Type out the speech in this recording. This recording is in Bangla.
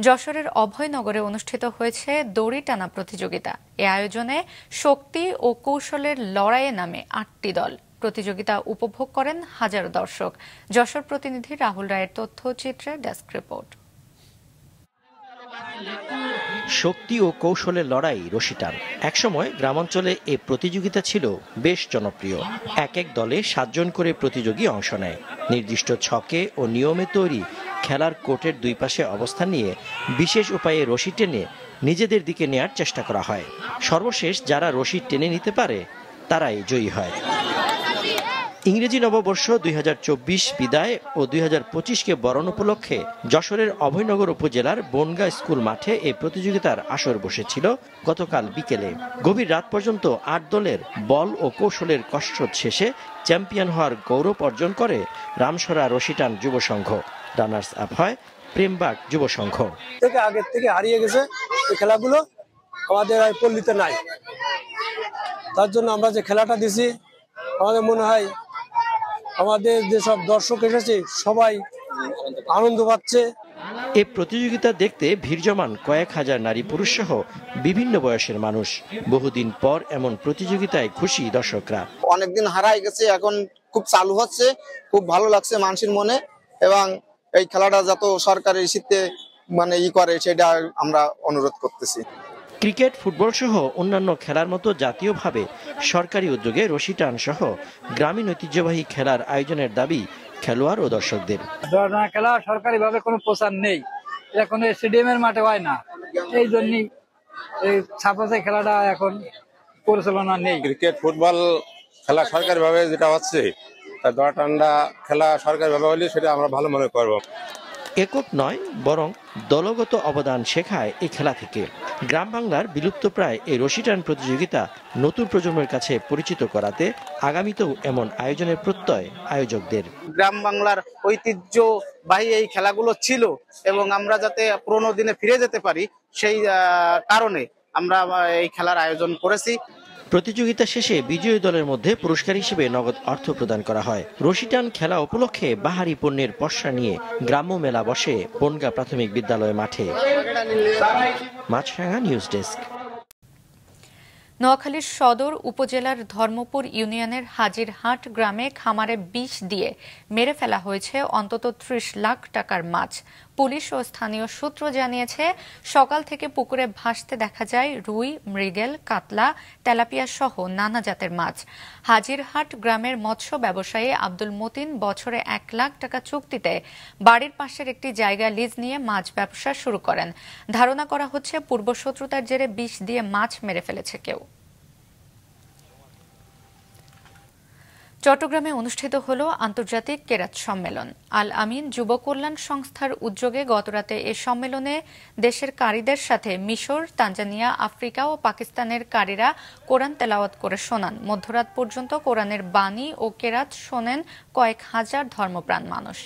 যশোরের অভয়নগরে অনুষ্ঠিত হয়েছে দড়ি টানা প্রতিযোগিতা। এ আয়োজনে শক্তি ও কৌশলের লড়াইয়ে নামে ৮টি দল। প্রতিযোগিতা উপভোগ করেন হাজারো দর্শক। যশোর প্রতিনিধি রাহুল রায়ের তথ্যচিত্রে ডেস্ক রিপোর্ট। শক্তি ও কৌশলের লড়াই রশি টান। একসময় গ্রামাঞ্চলে এই প্রতিযোগিতা ছিল বেশ জনপ্রিয়। এক এক দলে ৭ জন করে প্রতিযোগী অংশ নেয়। নির্দিষ্ট ছকে ও নিয়মে তৈরি খেলার কোর্টের দুই পাশে অবস্থান নিয়ে বিশেষ উপায়ে রশি টেনে নিজেদের দিকে নেয়ার চেষ্টা করা হয়। সর্বশেষ যারা রশি টেনে নিতে পারে তারাই জয়ী হয়। ইংরেজি নববর্ষ ২০২৪ বিদায় ও ২০২৫কে বরণ উপলক্ষে যশোরের অভয়নগর উপজেলার বনগা স্কুল মাঠে এই প্রতিযোগিতার আসর বসেছিল গতকাল বিকেলে। গভীর রাত পর্যন্ত ৮ দলের বল ও কৌশলের কসরত শেষে চ্যাম্পিয়ন হওয়ার গৌরব অর্জন করে রামসরা রশিটান যুব সংঘ। রানার্স আপ হয় প্রেমবাগ যুব সংঘ। আগের থেকে হারিয়ে গেছে এই খেলাগুলো, আমাদের পল্লীতে নাই। তার জন্য আমরা যে খেলাটা দিছি, আমাদের মনে হয় আমাদের যেসব দর্শক এসেছে সবাই আনন্দ পাচ্ছে। এই প্রতিযোগিতা দেখতে ভিড় জমান কয়েক হাজার নারী পুরুষ সহ বিভিন্ন বয়সের মানুষ। বহুদিন পর এমন প্রতিযোগিতায় খুশি দর্শকরা। অনেকদিন হারাই গেছে, এখন খুব চালু হচ্ছে, খুব ভালো লাগছে মানুষের মনে। এবং এই খেলাটা যত সরকারের শীতে করে সেটা আমরা অনুরোধ করতেছি। ক্রিকেট, ফুটবল সহ অন্যান্য খেলার মতো জাতীয়ভাবে সরকারি উদ্যোগে রশি টান সহ গ্রামীণ ঐতিহ্যবাহী খেলার আয়োজনের দাবি খেলোয়াড় ও দর্শকদের। খেলা সরকারিভাবে কোনো প্রচার নেই, এটা কোনো স্টেডিয়ামের মাঠে হয় না, এই জন্যই এই ছাপাতে খেলাটা এখন পরিচালনা নেই। ক্রিকেট, ফুটবল খেলা সরকারিভাবে যেটা হচ্ছে, দড়ি টানা খেলা সরকারিভাবে হলে সেটা আমরা ভালো মনে করব। একক নয় বরং দলগত অবদান শেখায় এই খেলা থেকে। গ্রাম বাংলার বিলুপ্তপ্রায় এই রশি টান প্রতিযোগিতা নতুন প্রজন্মের কাছে পরিচিত করাতে আগামীতেও এমন আয়োজনের প্রত্যয় আয়োজকদের। গ্রাম বাংলার ঐতিহ্যবাহী এই খেলাগুলো ছিল এবং আমরা যাতে পুরোনো দিনে ফিরে যেতে পারি সেই কারণে আমরা এই খেলার আয়োজন করেছি। প্রতিযোগিতা শেষে বিজয়ী দলের মধ্যে পুরস্কার হিসেবে নগদ অর্থ প্রদান করা হয়। রশি টান খেলা উপলক্ষে বাহারি পণ্যের পসরা নিয়ে গ্রাম্য মেলা বসে বনগা প্রাথমিক বিদ্যালয় মাঠে। মাছরাঙা নিউজ ডেস্ক। নোয়াখালীর সদর উপজেলার ধর্মপুর ইউনিয়নের হাজিরহাট গ্রামে খামারে বিষ দিয়ে মেরে ফেলা হয়েছে অন্তত ৩০ লাখ টাকার মাছ। পুলিশ ও স্থানীয় সূত্র জানিয়েছে, সকাল থেকে পুকুরে ভাসতে দেখা যায় রুই, মৃগেল, কাতলা, তেলাপিয়া সহ নানা জাতের মাছ। হাজিরহাট গ্রামের মৎস্য ব্যবসায়ী আব্দুল মতিন বছরে ১ লাখ টাকা চুক্তিতে বাড়ির পাশের একটি জায়গা লিজ নিয়ে মাছ ব্যবসা শুরু করেন। ধারণা করা হচ্ছে পূর্বশত্রুতার জেরে বিষ দিয়ে মাছ মেরে ফেলেছে কেউ। চট্টগ্রামে অনুষ্ঠিত হল আন্তর্জাতিক কেরাত সম্মেলন। আল আমিন যুব কল্যাণ সংস্থার উদ্যোগে গতরাতে এ সম্মেলনে দেশের কারীদের সাথে মিশর, তানজানিয়া, আফ্রিকা ও পাকিস্তানের কারীরা কোরআন তেলাওয়াত করে শোনান। মধ্যরাত পর্যন্ত কোরআনের বাণী ও কেরাত শোনেন কয়েক হাজার ধর্মপ্রাণ মানুষ।